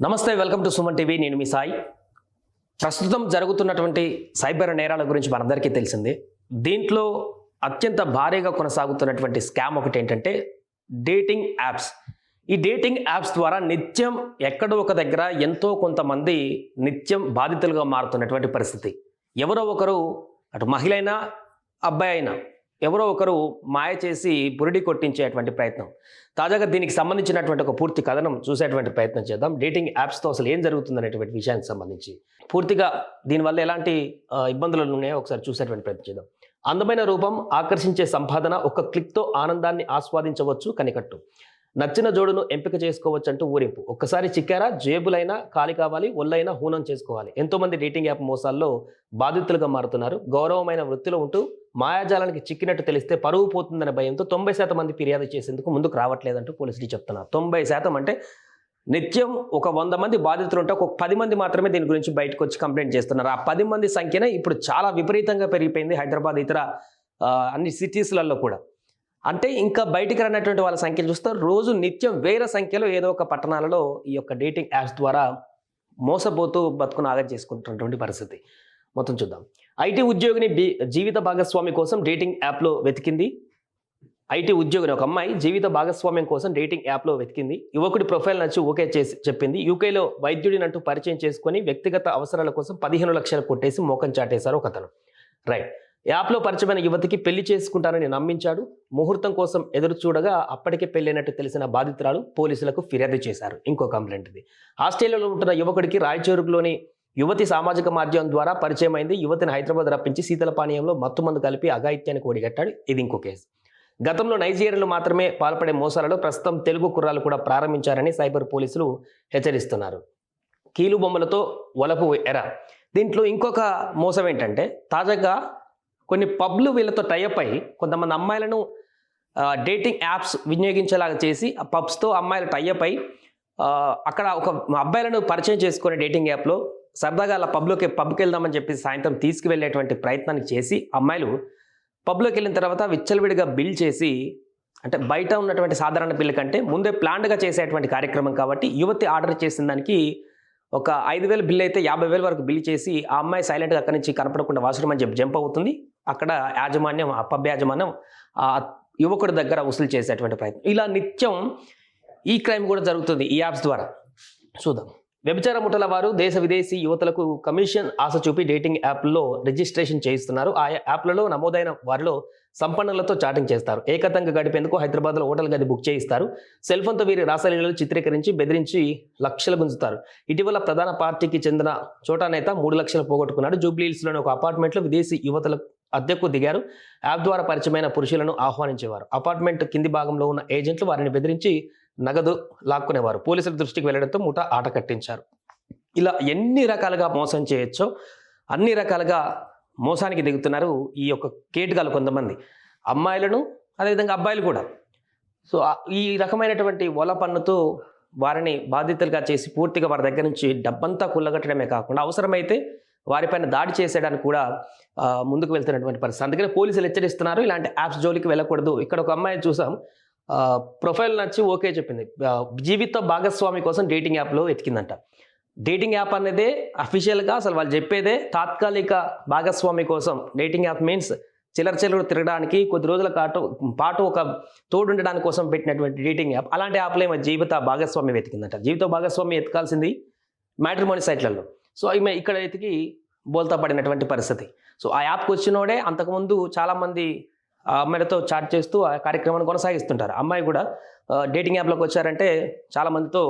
నమస్తే, welcome to Suman TV. నేను మీ సాయి. ప్రస్తుతం జరుగుతున్నటువంటి సైబర్ నేరాల గురించి మనందరికీ తెలిసిందే. దీంట్లో అత్యంత భారీగా కొనసాగుతున్నటువంటి స్కామ్ ఒకటి ఏంటంటే డేటింగ్ యాప్స్. ఈ డేటింగ్ యాప్స్ ద్వారా నిత్యం ఎక్కడో ఒక దగ్గర ఎంతో కొంతమంది నిత్యం బాధితులుగా మారుతున్నటువంటి పరిస్థితి. ఎవరో ఒకరు, అటు మహిళ అయినా అబ్బాయి అయినా, ఎవరో ఒకరు మాయ చేసి బురిడి కొట్టించేటువంటి ప్రయత్నం. తాజాగా దీనికి సంబంధించినటువంటి ఒక పూర్తి కథనం చూసేటువంటి ప్రయత్నం చేద్దాం. డేటింగ్ యాప్స్తో అసలు ఏం జరుగుతుందనేటువంటి విషయానికి సంబంధించి పూర్తిగా దీనివల్ల ఎలాంటి ఇబ్బందులు ఉన్నాయో ఒకసారి చూసేటువంటి ప్రయత్నం చేద్దాం. అందమైన రూపం, ఆకర్షించే సంపాదన, ఒక్క క్లిక్తో ఆనందాన్ని ఆస్వాదించవచ్చు కనికట్టు. నచ్చిన జోడును ఎంపిక చేసుకోవచ్చు అంటూ ఊరింపు. ఒక్కసారి చిక్కారా, జేబులైనా ఖాళీ కావాలి, ఒళ్ళైనా హూనం చేసుకోవాలి. ఎంతోమంది డేటింగ్ యాప్ మోసాల్లో బాధితులుగా మారుతున్నారు. గౌరవమైన వృత్తిలో ఉంటూ మాయాజాలానికి చిక్కినట్టు తెలిస్తే పరువు పోతుందనే భయంతో 90% మంది ఫిర్యాదు చేసేందుకు ముందుకు రావట్లేదంటూ పోలీసులు చెప్తున్నారు. 90% అంటే నిత్యం ఒక 100 మంది బాధితులు ఉంటే ఒక 10 మంది మాత్రమే దీని గురించి బయటకు వచ్చి కంప్లైంట్ చేస్తున్నారు. ఆ 10 మంది సంఖ్యనే ఇప్పుడు చాలా విపరీతంగా పెరిగిపోయింది హైదరాబాద్, ఇతర అన్ని సిటీస్లలో కూడా. అంటే ఇంకా బయటికి రానటువంటి వాళ్ళ సంఖ్య చూస్తే రోజు నిత్యం వేల సంఖ్యలో ఏదో ఒక పట్టణాలలో ఈ యొక్క డేటింగ్ యాప్స్ ద్వారా మోసపోతూ బతుకును ఆగం చేసుకుంటున్నటువంటి పరిస్థితి. మొత్తం చూద్దాం. ఐటీ ఉద్యోగిని జీవిత భాగస్వామి కోసం డేటింగ్ యాప్లో వెతికింది. ఐటీ ఉద్యోగిని ఒక అమ్మాయి జీవిత భాగస్వామ్యం కోసం డేటింగ్ యాప్లో వెతికింది. యువకుడి ప్రొఫైల్ నచ్చి ఓకే చేసి చెప్పింది. యూకేలో వైద్యుడినంటూ పరిచయం చేసుకొని వ్యక్తిగత అవసరాల కోసం 15 లక్షలు కొట్టేసి మోకం చాటేశారు ఒకతను. రైట్. యాప్లో పరిచయమైన యువతికి పెళ్లి చేసుకుంటానని నమ్మించాడు. ముహూర్తం కోసం ఎదురు చూడగా అప్పటికే పెళ్ళైనట్టు తెలిసిన బాధితురాలు పోలీసులకు ఫిర్యాదు చేశారు. ఇంకో కంప్లైంట్ ఇది. ఆస్ట్రేలియాలో ఉంటున్న యువకుడికి రాయచూరులోని యువతి సామాజిక మాధ్యమం ద్వారా పరిచయం అయింది. యువతిని హైదరాబాద్ రప్పించి శీతల పానీయంలో మత్తుమందు కలిపి అఘాయిత్యానికి ఒడిగట్టాడు. ఇది ఇంకో కేసు. గతంలో నైజీరియాలో మాత్రమే పాల్పడే మోసాలలో ప్రస్తుతం తెలుగు కుర్రాలు కూడా ప్రారంభించారని సైబర్ పోలీసులు హెచ్చరిస్తున్నారు. కీలు బొమ్మలతో వలపు ఎర. దీంట్లో ఇంకొక మోసం ఏంటంటే తాజాగా కొన్ని పబ్లు వీళ్ళతో టైఅప్ అయి కొంతమంది అమ్మాయిలను డేటింగ్ యాప్స్ వినియోగించేలాగా చేసి ఆ పబ్స్తో అమ్మాయిలు టైఅప్ అయి అక్కడ ఒక అబ్బాయిలను పరిచయం చేసుకునే డేటింగ్ యాప్లో సరదాగా అలా పబ్కి వెళ్దామని చెప్పి సాయంత్రం తీసుకువెళ్ళేటువంటి ప్రయత్నాన్ని చేసి అమ్మాయిలు పబ్లోకి వెళ్ళిన తర్వాత విచ్చలవిడిగా బిల్ చేసి, అంటే బయట ఉన్నటువంటి సాధారణ బిల్లు కంటే ముందే ప్లాన్డ్గా చేసేటువంటి కార్యక్రమం కాబట్టి యువతి ఆర్డర్ చేసిన దానికి ఒక 5,000 బిల్ అయితే 50,000 వరకు బిల్ చేసి ఆ అమ్మాయి సైలెంట్గా అక్కడి నుంచి కనపడకుండా వాష్రూమ్ అని చెప్పి జంప్ అవుతుంది. అక్కడ యాజమాన్యం, ఆ పబ్ యాజమాన్యం ఆ యువకుడి దగ్గర వసూలు చేసేటువంటి ప్రయత్నం. ఇలా నిత్యం ఈ క్రైమ్ కూడా జరుగుతుంది ఈ యాప్స్ ద్వారా. చూద్దాం. వ్యభిచార ముఠల వారు దేశ విదేశీ యువతులకు కమిషన్ ఆశ చూపి డేటింగ్ యాప్లో రిజిస్ట్రేషన్ చేయిస్తున్నారు. ఆ యాప్లలో నమోదైన వారిలో సంపన్నులతో చాటింగ్ చేస్తారు. ఏకతంగా గడిపేందుకు హైదరాబాద్లో హోటల్ గది బుక్ చేయిస్తారు. సెల్ ఫోన్తో వీరి రాసలీలలు చిత్రీకరించి బెదిరించి లక్షలు గుంజుతారు. ఇటీవల ప్రధాన పార్టీకి చెందిన చోటా నేత 3 లక్షలు పోగొట్టుకున్నాడు. జూబ్లీహిల్స్లోని ఒక అపార్ట్మెంట్లో విదేశీ యువతులకు అద్దెకు దిగారు. యాప్ ద్వారా పరిచయమైన పురుషులను ఆహ్వానించేవారు. అపార్ట్మెంట్ కింది భాగంలో ఉన్న ఏజెంట్లు వారిని బెదిరించి నగదు లాక్కునేవారు. పోలీసుల దృష్టికి వెళ్లడంతో ముఠా ఆట కట్టించారు. ఇలా ఎన్ని రకాలుగా మోసం చేయొచ్చో అన్ని రకాలుగా మోసానికి దిగుతున్నారు ఈ యొక్క కేటుగాలు కొంతమంది అమ్మాయిలను, అదేవిధంగా అబ్బాయిలు కూడా. సో ఈ రకమైనటువంటి వల పన్నుతో వారిని బాధితులుగా చేసి పూర్తిగా వారి దగ్గర నుంచి డబ్బంతా కుల్లగట్టడమే కాకుండా అవసరమైతే వారిపైన దాడి చేసేయడానికి కూడా ముందుకు వెళ్తున్నటువంటి పరిస్థితి. అందుకనే పోలీసులు హెచ్చరిస్తున్నారు, ఇలాంటి యాప్స్ జోలికి వెళ్ళకూడదు. ఇక్కడ ఒక అమ్మాయి చూసాం, ప్రొఫైల్ నచ్చి ఓకే చెప్పింది. జీవిత భాగస్వామి కోసం డేటింగ్ యాప్లో ఎతికిందంట. డేటింగ్ యాప్ అనేది అఫీషియల్గా అసలు వాళ్ళు చెప్పేదే తాత్కాలిక భాగస్వామి కోసం. డేటింగ్ యాప్ మీన్స్ చిల్లర తిరగడానికి కొద్ది రోజుల పాటు ఒక తోడు ఉండడానికి కోసం పెట్టినటువంటి డేటింగ్ యాప్. అలాంటి యాప్లో ఏమో జీవిత భాగస్వామి వెతికిందంట. జీవిత భాగస్వామి ఎతకాల్సింది మ్యాట్రిమోనీ సైట్లలో. సో ఈమె ఇక్కడ ఎతికి బోల్తా పడినటువంటి పరిస్థితి. సో ఆ యాప్కి వచ్చినోడే అంతకుముందు చాలామంది ఆ అమ్మాయిలతో చాట్ చేస్తూ ఆ కార్యక్రమాన్ని కొనసాగిస్తుంటారు. అమ్మాయి కూడా డేటింగ్ యాప్లోకి వచ్చారంటే చాలామందితో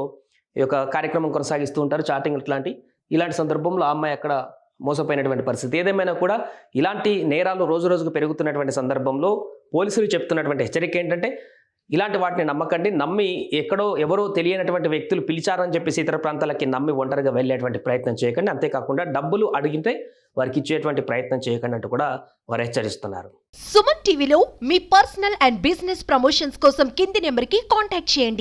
ఈ యొక్క కార్యక్రమం కొనసాగిస్తూ ఉంటారు, చాటింగ్ ఇలాంటి సందర్భంలో ఆ అమ్మాయి అక్కడ మోసపోయినటువంటి పరిస్థితి. ఏదేమైనా కూడా ఇలాంటి నేరాలు రోజు రోజుకు పెరుగుతున్నటువంటి సందర్భంలో పోలీసులు చెప్తున్నటువంటి హెచ్చరిక ఏంటంటే ఇలాంటి వాటిని నమ్మకండి. నమ్మి ఎక్కడో ఎవరో తెలియనటువంటి వ్యక్తులు పిలిచారని చెప్పేసి ఇతర ప్రాంతాలకి నమ్మి ఒంటరిగా వెళ్ళేటువంటి ప్రయత్నం చేయకండి. అంతేకాకుండా డబ్బులు అడిగితే వారికి ఇచ్చేటువంటి ప్రయత్నం చేయకండి అంటూ కూడా వారు హెచ్చరిస్తున్నారు. సుమన్ టీవీలో మీ పర్సనల్ అండ్ బిజినెస్ ప్రమోషన్స్ కోసం కింది నెంబర్కి కాంటాక్ట్ చేయండి.